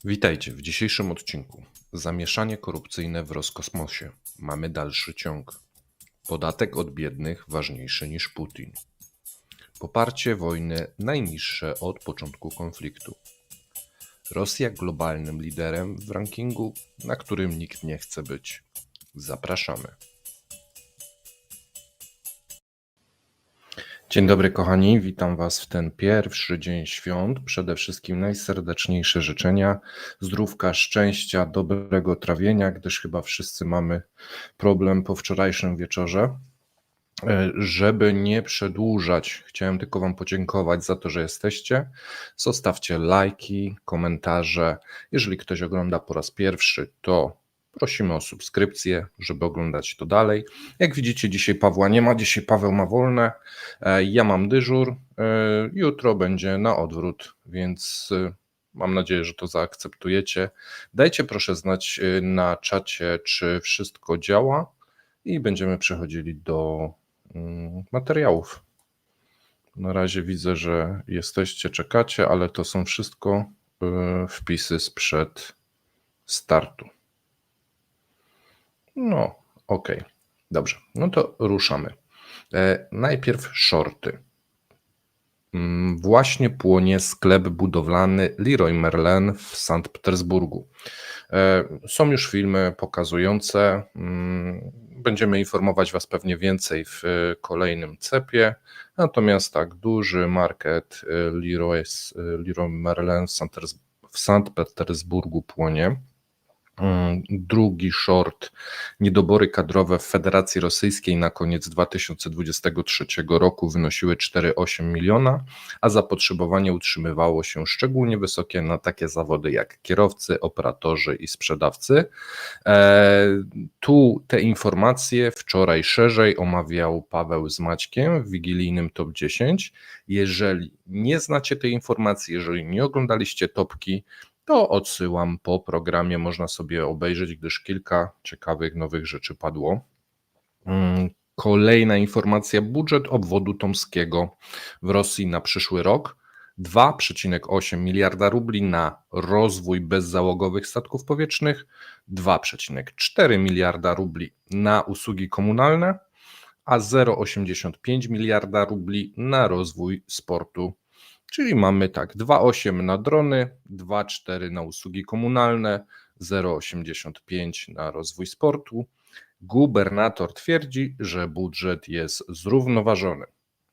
Witajcie w dzisiejszym odcinku. Zamieszanie korupcyjne w Roskosmosie. Mamy dalszy ciąg. Podatek od biednych ważniejszy niż Putin. Poparcie wojny najniższe od początku konfliktu. Rosja globalnym liderem w rankingu, na którym nikt nie chce być. Zapraszamy. Dzień dobry kochani, witam Was w ten pierwszy dzień świąt. Przede wszystkim najserdeczniejsze życzenia, zdrówka, szczęścia, dobrego trawienia, gdyż chyba wszyscy mamy problem po wczorajszym wieczorze. Żeby nie przedłużać, chciałem tylko Wam podziękować za to, że jesteście. Zostawcie lajki, komentarze. Jeżeli ktoś ogląda po raz pierwszy, to prosimy o subskrypcję, żeby oglądać to dalej. Jak widzicie, dzisiaj Pawła nie ma, dzisiaj Paweł ma wolne, ja mam dyżur, jutro będzie na odwrót, więc mam nadzieję, że to zaakceptujecie. Dajcie proszę znać na czacie, czy wszystko działa i będziemy przechodzili do materiałów. Na razie widzę, że jesteście, czekacie, ale to są wszystko wpisy sprzed startu. No, okej, dobrze, no to ruszamy. Najpierw shorty. Właśnie płonie sklep budowlany Leroy Merlin w Sankt Petersburgu. Są już filmy pokazujące. Będziemy informować Was pewnie więcej w kolejnym cepie. Natomiast tak, duży market Leroy Merlin w Sankt Petersburgu płonie. Drugi short, niedobory kadrowe w Federacji Rosyjskiej na koniec 2023 roku wynosiły 4,8 miliona, a zapotrzebowanie utrzymywało się szczególnie wysokie na takie zawody jak kierowcy, operatorzy i sprzedawcy. Tu te informacje wczoraj szerzej omawiał Paweł z Maćkiem w wigilijnym Top 10. Jeżeli nie znacie tej informacji, jeżeli nie oglądaliście topki, to odsyłam po programie, można sobie obejrzeć, gdyż kilka ciekawych nowych rzeczy padło. Kolejna informacja, budżet obwodu tomskiego w Rosji na przyszły rok 2,8 miliarda rubli na rozwój bezzałogowych statków powietrznych, 2,4 miliarda rubli na usługi komunalne, a 0,85 miliarda rubli na rozwój sportu. Czyli mamy tak, 2,8 na drony, 2,4 na usługi komunalne, 0,85 na rozwój sportu. Gubernator twierdzi, że budżet jest zrównoważony,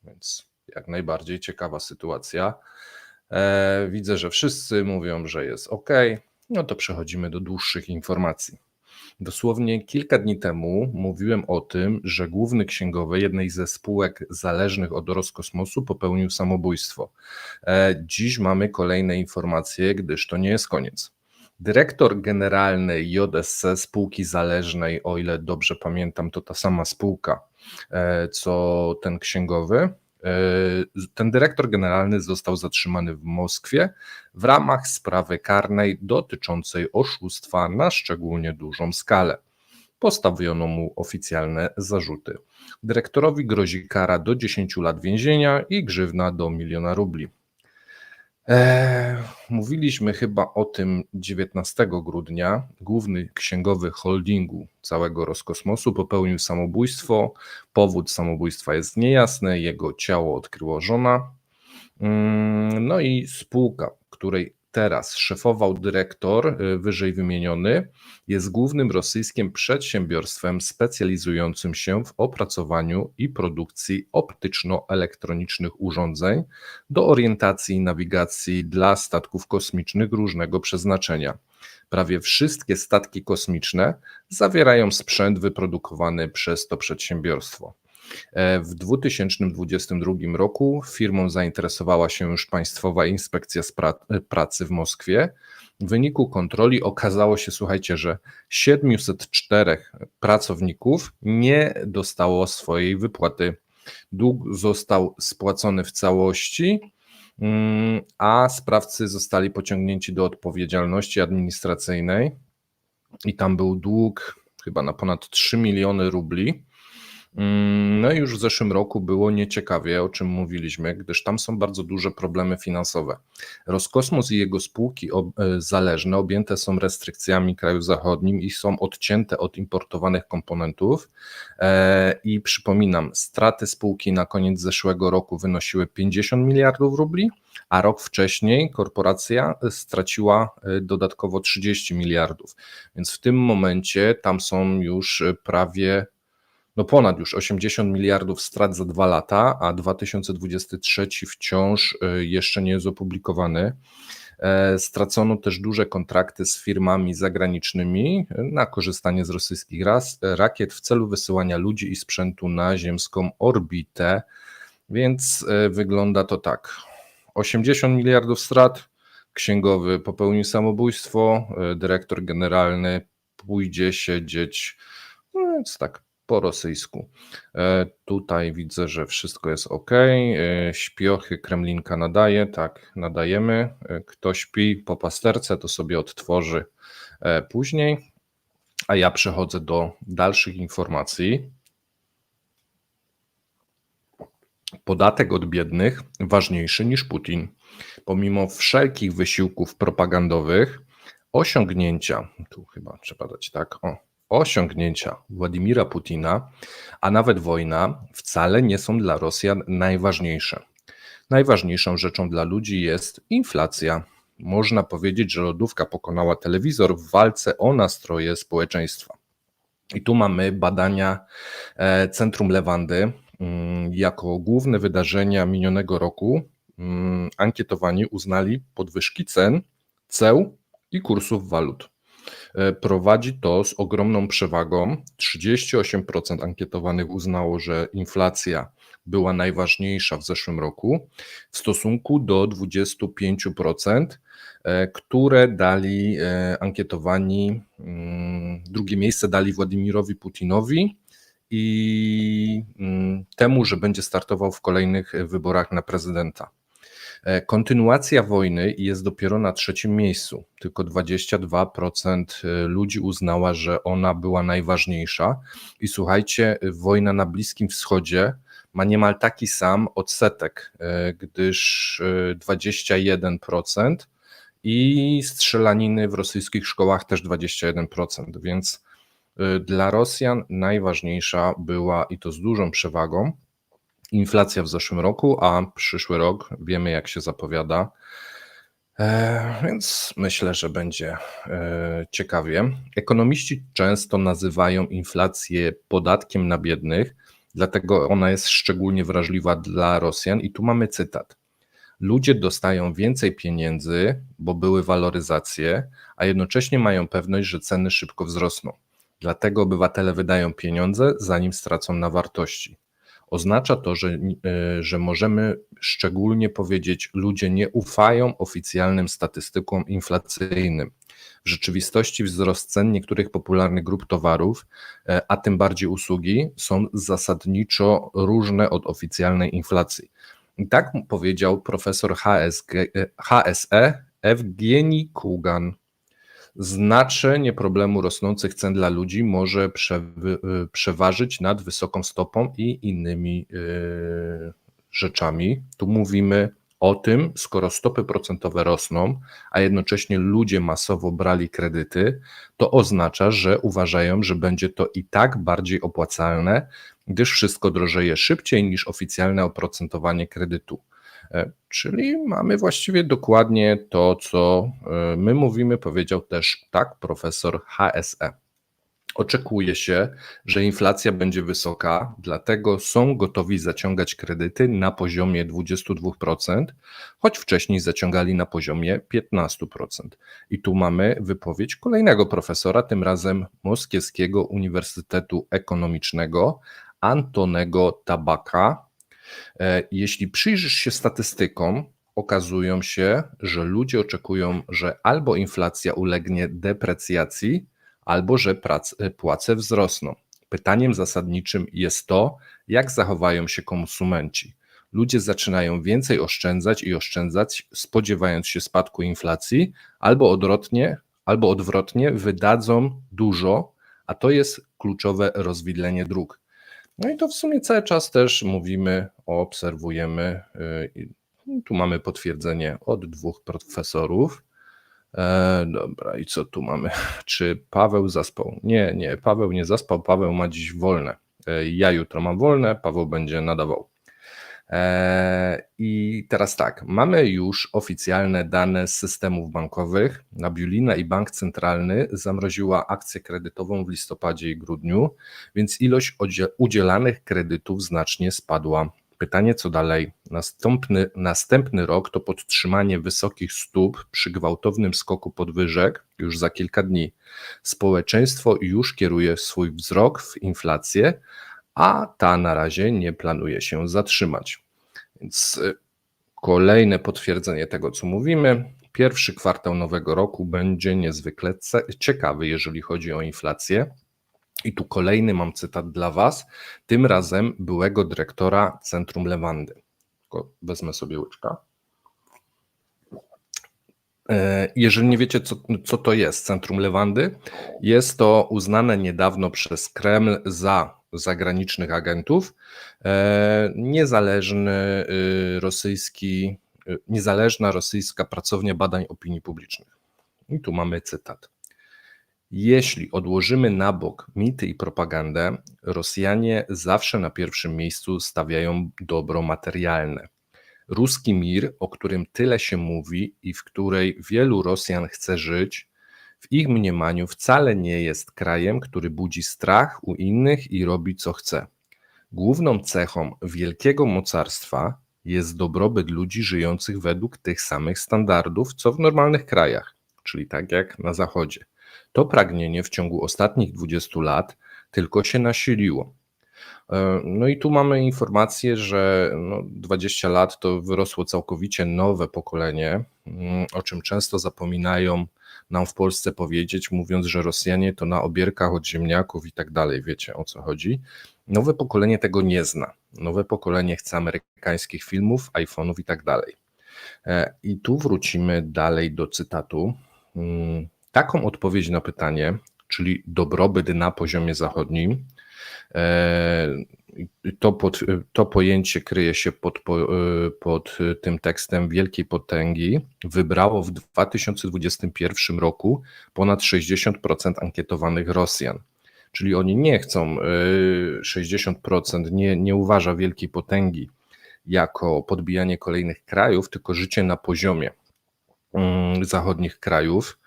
więc jak najbardziej ciekawa sytuacja. Widzę, że wszyscy mówią, że jest ok. No to przechodzimy do dłuższych informacji. Dosłownie kilka dni temu mówiłem o tym, że główny księgowy jednej ze spółek zależnych od Roskosmosu popełnił samobójstwo. Dziś mamy kolejne informacje, gdyż to nie jest koniec. Dyrektor generalny JSC, spółki zależnej, o ile dobrze pamiętam, to ta sama spółka, co ten księgowy. Ten dyrektor generalny został zatrzymany w Moskwie w ramach sprawy karnej dotyczącej oszustwa na szczególnie dużą skalę. Postawiono mu oficjalne zarzuty. Dyrektorowi grozi kara do 10 lat więzienia i grzywna do 1 miliona rubli. Mówiliśmy chyba o tym 19 grudnia. Główny księgowy holdingu całego Roskosmosu popełnił samobójstwo. Powód samobójstwa jest niejasny, jego ciało odkryła żona. No i spółka, której teraz szefował dyrektor wyżej wymieniony, jest głównym rosyjskim przedsiębiorstwem specjalizującym się w opracowaniu i produkcji optyczno-elektronicznych urządzeń do orientacji i nawigacji dla statków kosmicznych różnego przeznaczenia. Prawie wszystkie statki kosmiczne zawierają sprzęt wyprodukowany przez to przedsiębiorstwo. W 2022 roku firmą zainteresowała się już Państwowa Inspekcja Pracy w Moskwie. W wyniku kontroli okazało się, słuchajcie, że 704 pracowników nie dostało swojej wypłaty. Dług został spłacony w całości, a sprawcy zostali pociągnięci do odpowiedzialności administracyjnej i tam był dług chyba na ponad 3 miliony rubli. No i już w zeszłym roku było nieciekawie, o czym mówiliśmy, gdyż tam są bardzo duże problemy finansowe. Roskosmos i jego spółki zależne objęte są restrykcjami krajów zachodnich i są odcięte od importowanych komponentów. I przypominam, straty spółki na koniec zeszłego roku wynosiły 50 miliardów rubli, a rok wcześniej korporacja straciła dodatkowo 30 miliardów. Więc w tym momencie tam są już prawie ponad już 80 miliardów strat za 2 lata, a 2023 wciąż jeszcze nie jest opublikowany. Stracono też duże kontrakty z firmami zagranicznymi na korzystanie z rosyjskich rakiet w celu wysyłania ludzi i sprzętu na ziemską orbitę, więc wygląda to tak. 80 miliardów strat, księgowy popełnił samobójstwo, dyrektor generalny pójdzie siedzieć, więc tak po rosyjsku. Tutaj widzę, że wszystko jest ok. Śpiochy Kremlinka nadaje, tak, nadajemy. Kto śpi po pasterce, to sobie odtworzy później. A ja przechodzę do dalszych informacji. Podatek od biednych ważniejszy niż Putin. Pomimo wszelkich wysiłków propagandowych, osiągnięcia, tu chyba trzeba dać tak, osiągnięcia Władimira Putina, a nawet wojna wcale nie są dla Rosjan najważniejsze. Najważniejszą rzeczą dla ludzi jest inflacja. Można powiedzieć, że lodówka pokonała telewizor w walce o nastroje społeczeństwa. I tu mamy badania Centrum Lewandy. Jako główne wydarzenia minionego roku ankietowani uznali podwyżki cen, ceł i kursów walut. Prowadzi to z ogromną przewagą. 38% ankietowanych uznało, że inflacja była najważniejsza w zeszłym roku w stosunku do 25%, które dali ankietowani, drugie miejsce dali Władimirowi Putinowi i temu, że będzie startował w kolejnych wyborach na prezydenta. Kontynuacja wojny jest dopiero na trzecim miejscu. Tylko 22% ludzi uznała, że ona była najważniejsza. I słuchajcie, wojna na Bliskim Wschodzie ma niemal taki sam odsetek, gdyż 21% i strzelaniny w rosyjskich szkołach też 21%. Więc dla Rosjan najważniejsza była, i to z dużą przewagą, inflacja w zeszłym roku, a przyszły rok wiemy, jak się zapowiada, więc myślę, że będzie ciekawie. Ekonomiści często nazywają inflację podatkiem na biednych, dlatego ona jest szczególnie wrażliwa dla Rosjan. I tu mamy cytat. Ludzie dostają więcej pieniędzy, bo były waloryzacje, a jednocześnie mają pewność, że ceny szybko wzrosną. Dlatego obywatele wydają pieniądze, zanim stracą na wartości. Oznacza to, że możemy szczególnie powiedzieć, ludzie nie ufają oficjalnym statystykom inflacyjnym. W rzeczywistości wzrost cen niektórych popularnych grup towarów, a tym bardziej usługi, są zasadniczo różne od oficjalnej inflacji. I tak powiedział profesor HSE Ewgenij Kugan. Znaczenie problemu rosnących cen dla ludzi może przeważyć nad wysoką stopą i innymi rzeczami. Tu mówimy o tym, skoro stopy procentowe rosną, a jednocześnie ludzie masowo brali kredyty, to oznacza, że uważają, że będzie to i tak bardziej opłacalne, gdyż wszystko drożeje szybciej niż oficjalne oprocentowanie kredytu. Czyli mamy właściwie dokładnie to, co my mówimy, powiedział też tak profesor HSE. Oczekuje się, że inflacja będzie wysoka, dlatego są gotowi zaciągać kredyty na poziomie 22%, choć wcześniej zaciągali na poziomie 15%. I tu mamy wypowiedź kolejnego profesora, tym razem Moskiewskiego Uniwersytetu Ekonomicznego, Antonego Tabaka. Jeśli przyjrzysz się statystykom, okazują się, że ludzie oczekują, że albo inflacja ulegnie deprecjacji, albo że płace wzrosną. Pytaniem zasadniczym jest to, jak zachowają się konsumenci. Ludzie zaczynają więcej oszczędzać, spodziewając się spadku inflacji, albo odwrotnie, wydadzą dużo, a to jest kluczowe rozwidlenie dróg. No i to w sumie cały czas też mówimy, obserwujemy. Tu mamy potwierdzenie od 2 profesorów. Dobra, i co tu mamy? Czy Paweł zaspał? Nie, Paweł nie zaspał, Paweł ma dziś wolne. Ja jutro mam wolne, Paweł będzie nadawał. I teraz tak, mamy już oficjalne dane z systemów bankowych. Nabiulina i Bank Centralny zamroziła akcję kredytową w listopadzie i grudniu, więc ilość udzielanych kredytów znacznie spadła. Pytanie, co dalej? Następny rok to podtrzymanie wysokich stóp przy gwałtownym skoku podwyżek już za kilka dni. Społeczeństwo już kieruje swój wzrok w inflację, a ta na razie nie planuje się zatrzymać. Więc kolejne potwierdzenie tego, co mówimy. Pierwszy kwartał nowego roku będzie niezwykle ciekawy, jeżeli chodzi o inflację. I tu kolejny mam cytat dla Was, tym razem byłego dyrektora Centrum Lewandy. Tylko wezmę sobie łyczka. Jeżeli nie wiecie, co to jest Centrum Lewandy, jest to uznane niedawno przez Kreml za zagranicznych agentów niezależna rosyjska pracownia badań opinii publicznych. I tu mamy cytat. Jeśli odłożymy na bok mity i propagandę, Rosjanie zawsze na pierwszym miejscu stawiają dobro materialne. Ruski mir, o którym tyle się mówi i w której wielu Rosjan chce żyć, w ich mniemaniu wcale nie jest krajem, który budzi strach u innych i robi co chce. Główną cechą wielkiego mocarstwa jest dobrobyt ludzi żyjących według tych samych standardów, co w normalnych krajach, czyli tak jak na Zachodzie. To pragnienie w ciągu ostatnich 20 lat tylko się nasiliło. No i tu mamy informację, że 20 lat to wyrosło całkowicie nowe pokolenie, o czym często zapominają nam w Polsce powiedzieć, mówiąc, że Rosjanie to na obierkach od ziemniaków i tak dalej, wiecie o co chodzi. Nowe pokolenie tego nie zna. Nowe pokolenie chce amerykańskich filmów, iPhone'ów i tak dalej. I tu wrócimy dalej do cytatu. Taką odpowiedź na pytanie, czyli dobrobyt na poziomie zachodnim, to pojęcie kryje się pod tym tekstem wielkiej potęgi, wybrało w 2021 roku ponad 60% ankietowanych Rosjan. Czyli oni nie chcą, 60% nie uważa wielkiej potęgi jako podbijanie kolejnych krajów, tylko życie na poziomie zachodnich krajów.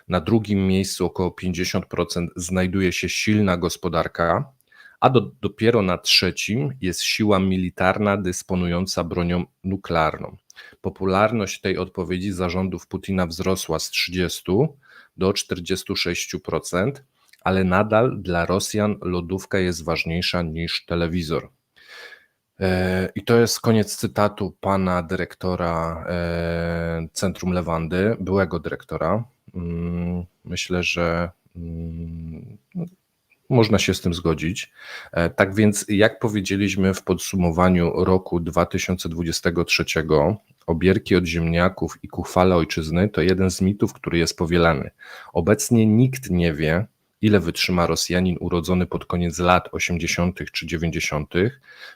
Na drugim miejscu około 50% znajduje się silna gospodarka, a dopiero na trzecim jest siła militarna dysponująca bronią nuklearną. Popularność tej odpowiedzi za rządów Putina wzrosła z 30 do 46%, ale nadal dla Rosjan lodówka jest ważniejsza niż telewizor. I to jest koniec cytatu pana dyrektora Centrum Lewandy, byłego dyrektora. Myślę, że można się z tym zgodzić. Tak więc, jak powiedzieliśmy w podsumowaniu roku 2023, obierki od ziemniaków i ku chwale ojczyzny to jeden z mitów, który jest powielany. Obecnie nikt nie wie, ile wytrzyma Rosjanin urodzony pod koniec lat 80. czy 90.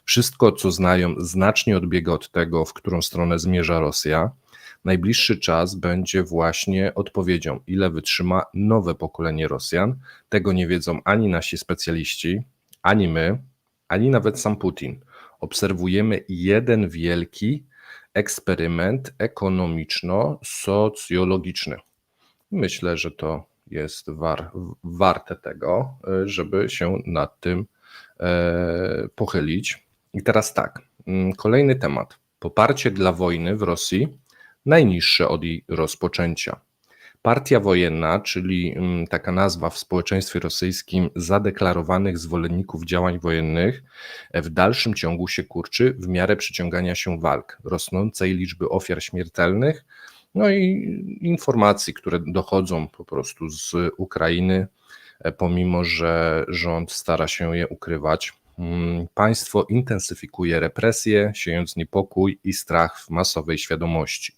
Wszystko, co znają, znacznie odbiega od tego, w którą stronę zmierza Rosja. Najbliższy czas będzie właśnie odpowiedzią, ile wytrzyma nowe pokolenie Rosjan. Tego nie wiedzą ani nasi specjaliści, ani my, ani nawet sam Putin. Obserwujemy jeden wielki eksperyment ekonomiczno-socjologiczny. Myślę, że to jest warte tego, żeby się nad tym pochylić. I teraz tak, kolejny temat. Poparcie dla wojny w Rosji najniższe od jej rozpoczęcia. Partia wojenna, czyli taka nazwa w społeczeństwie rosyjskim zadeklarowanych zwolenników działań wojennych, w dalszym ciągu się kurczy w miarę przyciągania się walk, rosnącej liczby ofiar śmiertelnych, no i informacji, które dochodzą po prostu z Ukrainy, pomimo że rząd stara się je ukrywać. Państwo intensyfikuje represje, siejąc niepokój i strach w masowej świadomości.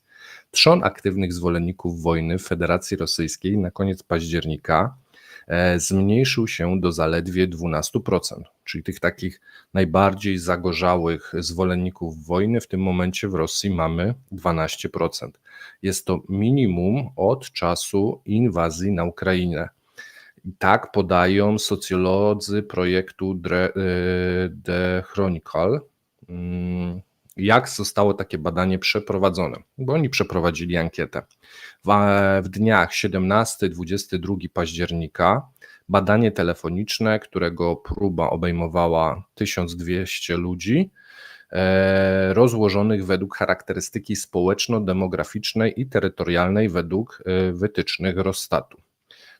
Trzon aktywnych zwolenników wojny w Federacji Rosyjskiej na koniec października zmniejszył się do zaledwie 12%, czyli tych takich najbardziej zagorzałych zwolenników wojny w tym momencie w Rosji mamy 12%. Jest to minimum od czasu inwazji na Ukrainę. I tak podają socjolodzy projektu The Chronicle. Jak zostało takie badanie przeprowadzone? Bo oni przeprowadzili ankietę. W dniach 17-22 października badanie telefoniczne, którego próba obejmowała 1200 ludzi, rozłożonych według charakterystyki społeczno-demograficznej i terytorialnej według wytycznych Rossstatu.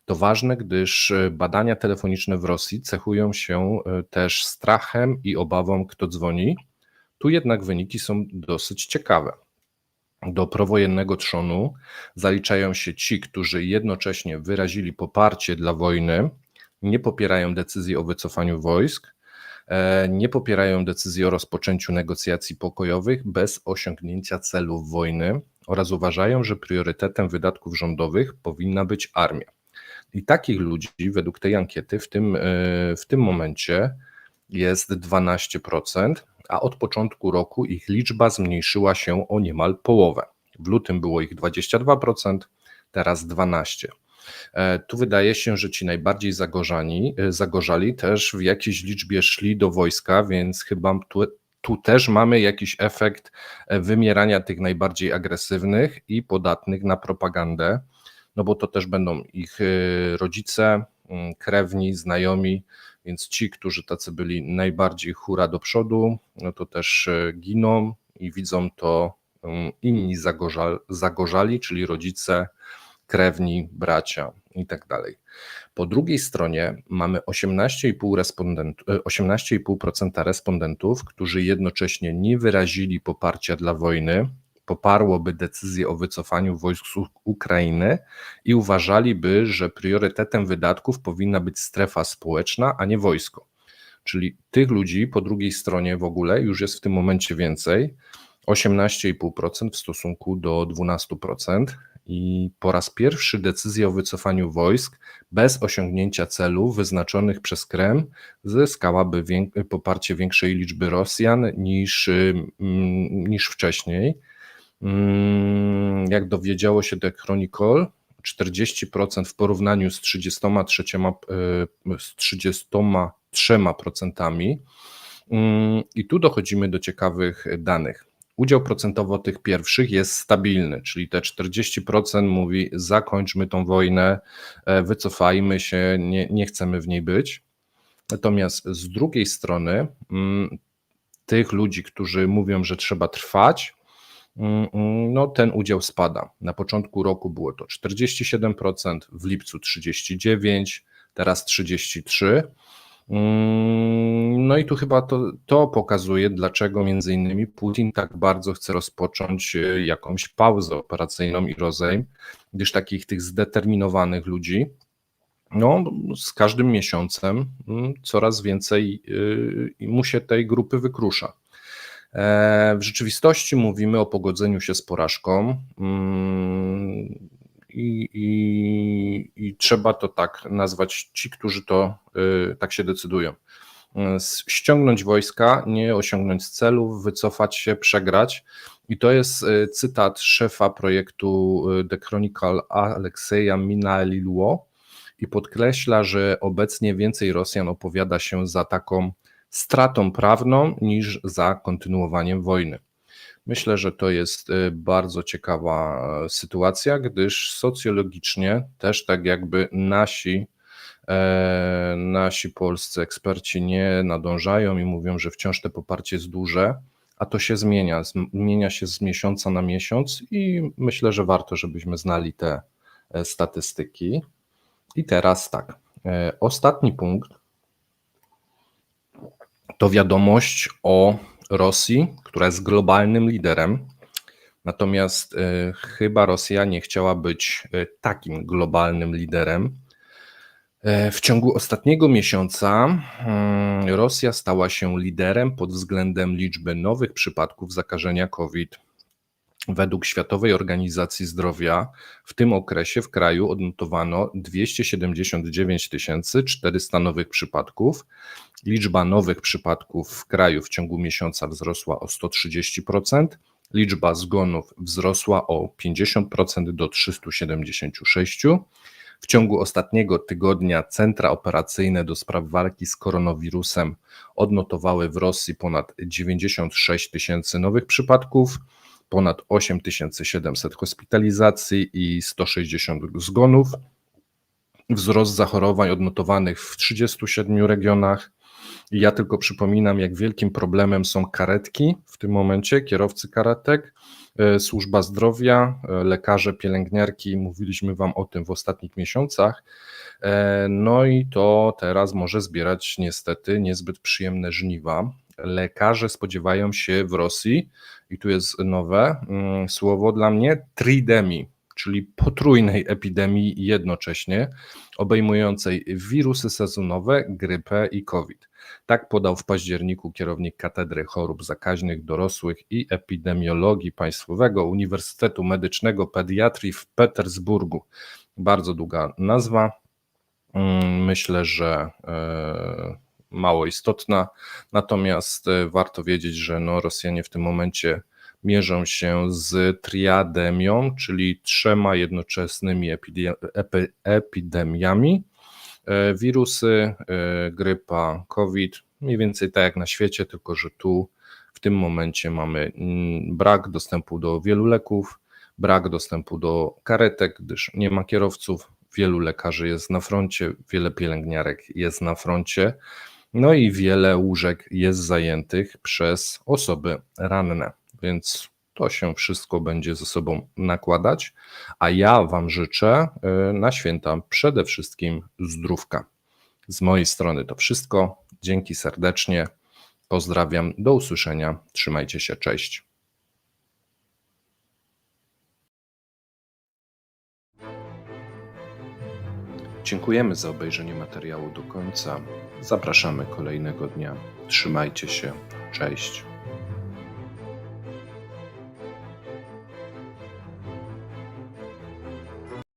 To ważne, gdyż badania telefoniczne w Rosji cechują się też strachem i obawą, kto dzwoni. Tu jednak wyniki są dosyć ciekawe. Do prowojennego trzonu zaliczają się ci, którzy jednocześnie wyrazili poparcie dla wojny, nie popierają decyzji o wycofaniu wojsk, nie popierają decyzji o rozpoczęciu negocjacji pokojowych bez osiągnięcia celów wojny oraz uważają, że priorytetem wydatków rządowych powinna być armia. I takich ludzi według tej ankiety w tym momencie jest 12%, a od początku roku ich liczba zmniejszyła się o niemal połowę. W lutym było ich 22%, teraz 12%. Tu wydaje się, że ci najbardziej zagorzali też w jakiejś liczbie szli do wojska, więc chyba tu też mamy jakiś efekt wymierania tych najbardziej agresywnych i podatnych na propagandę, no bo to też będą ich rodzice, krewni, znajomi, więc ci, którzy tacy byli najbardziej hura do przodu, no to też giną i widzą to inni zagorzali, czyli rodzice, krewni, bracia i tak dalej. Po drugiej stronie mamy 18,5% respondentów, którzy jednocześnie nie wyrazili poparcia dla wojny, poparłoby decyzję o wycofaniu wojsk z Ukrainy i uważaliby, że priorytetem wydatków powinna być strefa społeczna, a nie wojsko. Czyli tych ludzi po drugiej stronie w ogóle już jest w tym momencie więcej, 18,5% w stosunku do 12%. I po raz pierwszy decyzja o wycofaniu wojsk bez osiągnięcia celów wyznaczonych przez Kreml zyskałaby poparcie większej liczby Rosjan niż wcześniej. Jak dowiedziało się The Chronicle, 40% w porównaniu z 33%. I tu dochodzimy do ciekawych danych. Udział procentowo tych pierwszych jest stabilny, czyli te 40% mówi: zakończmy tą wojnę, wycofajmy się, nie chcemy w niej być. Natomiast z drugiej strony tych ludzi, którzy mówią, że trzeba trwać, no ten udział spada. Na początku roku było to 47%, w lipcu 39%, teraz 33%. No i tu chyba to pokazuje, dlaczego między innymi Putin tak bardzo chce rozpocząć jakąś pauzę operacyjną i rozejm, gdyż takich tych zdeterminowanych ludzi, no z każdym miesiącem coraz więcej mu się tej grupy wykrusza. W rzeczywistości mówimy o pogodzeniu się z porażką i trzeba to tak nazwać, ci, którzy to tak się decydują. Ściągnąć wojska, nie osiągnąć celów, wycofać się, przegrać. I to jest cytat szefa projektu The Chronicle Alekseja Minaliluo i podkreśla, że obecnie więcej Rosjan opowiada się za taką stratą prawną niż za kontynuowaniem wojny. Myślę, że to jest bardzo ciekawa sytuacja, gdyż socjologicznie też tak jakby nasi polscy eksperci nie nadążają i mówią, że wciąż to poparcie jest duże, a to się zmienia się z miesiąca na miesiąc i myślę, że warto, żebyśmy znali te statystyki. I teraz tak, ostatni punkt to wiadomość o Rosji, która jest globalnym liderem, natomiast chyba Rosja nie chciała być takim globalnym liderem. W ciągu ostatniego miesiąca Rosja stała się liderem pod względem liczby nowych przypadków zakażenia COVID. Według Światowej Organizacji Zdrowia w tym okresie w kraju odnotowano 279 400 nowych przypadków. Liczba nowych przypadków w kraju w ciągu miesiąca wzrosła o 130%, liczba zgonów wzrosła o 50% do 376. W ciągu ostatniego tygodnia centra operacyjne do spraw walki z koronawirusem odnotowały w Rosji ponad 96 000 nowych przypadków, ponad 8700 hospitalizacji i 160 zgonów. Wzrost zachorowań odnotowanych w 37 regionach. Ja tylko przypominam, jak wielkim problemem są karetki w tym momencie, kierowcy karetek, służba zdrowia, lekarze, pielęgniarki, mówiliśmy Wam o tym w ostatnich miesiącach. No i to teraz może zbierać niestety niezbyt przyjemne żniwa. Lekarze spodziewają się w Rosji, i tu jest nowe słowo dla mnie, tridemii, czyli potrójnej epidemii jednocześnie, obejmującej wirusy sezonowe, grypę i COVID. Tak podał w październiku kierownik Katedry Chorób Zakaźnych Dorosłych i Epidemiologii Państwowego Uniwersytetu Medycznego Pediatrii w Petersburgu. Bardzo długa nazwa, myślę, że mało istotna, natomiast warto wiedzieć, że Rosjanie w tym momencie mierzą się z triademią, czyli 3 jednoczesnymi epidemiami. Wirusy, grypa, COVID, mniej więcej tak jak na świecie, tylko że tu w tym momencie mamy brak dostępu do wielu leków, brak dostępu do karetek, gdyż nie ma kierowców, wielu lekarzy jest na froncie, wiele pielęgniarek jest na froncie, no i wiele łóżek jest zajętych przez osoby ranne, więc to się wszystko będzie ze sobą nakładać, a ja Wam życzę na święta przede wszystkim zdrówka. Z mojej strony to wszystko, dzięki serdecznie, pozdrawiam, do usłyszenia, trzymajcie się, cześć. Dziękujemy za obejrzenie materiału do końca, zapraszamy kolejnego dnia, trzymajcie się, cześć.